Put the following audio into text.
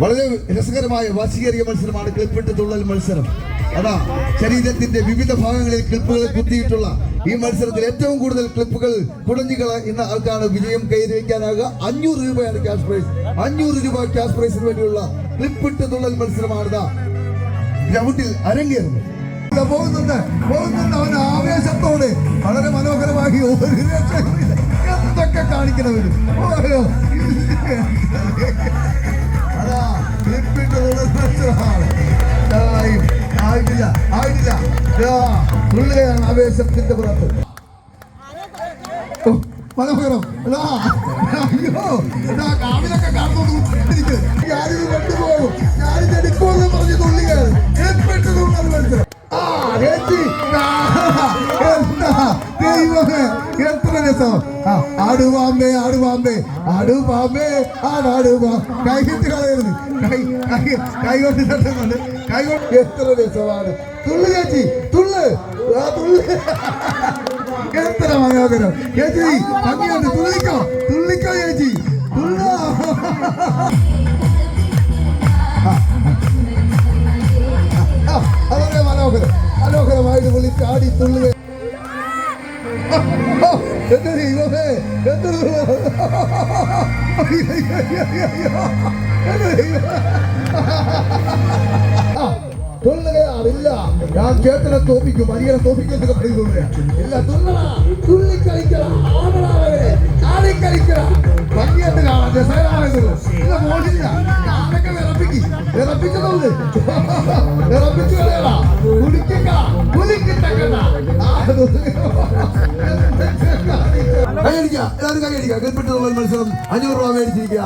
വളരെ രസകരമായ വാശിയേറിയ മത്സരമാണ് ക്ലിപ്പിട്ട് തുള്ളൽ മത്സരം. അതാ ശരീരത്തിന്റെ വിവിധ ഭാഗങ്ങളിൽ ക്ലിപ്പുകൾ കുത്തിയിട്ടുള്ള ഈ മത്സരത്തിൽ ഏറ്റവും കൂടുതൽ ക്ലിപ്പുകൾ കുടഞ്ഞുകള ഇന്ന ആൾക്കാണ് വിജയം കൈവരിക്കാനാകുക. 500 രൂപയാണ് ക്യാഷ് പ്രൈസ്. 500 രൂപ ക്യാഷ് പ്രൈസിന് വേണ്ടിയുള്ള ക്ലിപ്പിട്ട് തുള്ളൽ മത്സരമാണ് ഗ്രൗണ്ടിൽ അരങ്ങേറുന്നത്. പോകുന്നുണ്ട് അവൻ ആവേശത്തോടെ വളരെ മനോഹരമായി എന്തൊക്കെ കാണിക്കണവരും അതാ ക്ലിപ്പിട്ട് തുള്ളൽ മത്സരമാണ്. ആയിട്ടില്ല തുള്ളുകയാണ് ആവേശത്തിന്റെ പുറത്ത്. മനോഹരം. അയ്യോ കാവിലൊക്കെ കാണുന്നു. ഞാനിത് കൊണ്ടുപോകും, ഞാനിത് എടുക്കുമെന്ന് പറഞ്ഞ് തുള്ളുകയാണ്. ക്ലിപ്പിട്ട് തുള്ളൽ മത്സരം. ദൈവമേ എത്ര രസം. ആടുപാമ്പേ കൈകിട്ട് കളയരുത്. കൈകൊണ്ട് തട്ടുന്നുണ്ട്. കൈകൊണ്ട് എത്ര രസമാണ്. തുള്ളു ചേച്ചി, തുള്ളു. എത്ര മനോഹരം ചേച്ചി. ഭംഗിയുണ്ട്. തുള്ളിക്കോ ചേച്ചി, തുള്ള. അതൊക്കെ മനോഹരമായിട്ട് പുള്ളി ചാടി തുള്ളുക. തുള്ളുകയാണില്ല. ഞാൻ ചേട്ടനെ തോപ്പിക്കും, മരിയനെ തോപ്പിക്കും എന്നൊക്കെ പറയുന്നില്ല. തുള്ളിക്കളിക്കണം, ആടിക്കളിക്കണം. ഭംഗിയായിട്ട് കാണാൻ രസകരമായതുള്ളൂ. ഇത് മോളില്ല. ഞാനൊക്കെ വിറപ്പിക്കുന്നുണ്ട്. വിറപ്പിച്ചു കളയടാ. കൈയടിക്കുക. എല്ലാവരും കൈയടിക്കുക. ക്ലിപ്പിട്ട് തുള്ളൽ മത്സരം 500 രൂപ മേടിച്ചിരിക്കുക.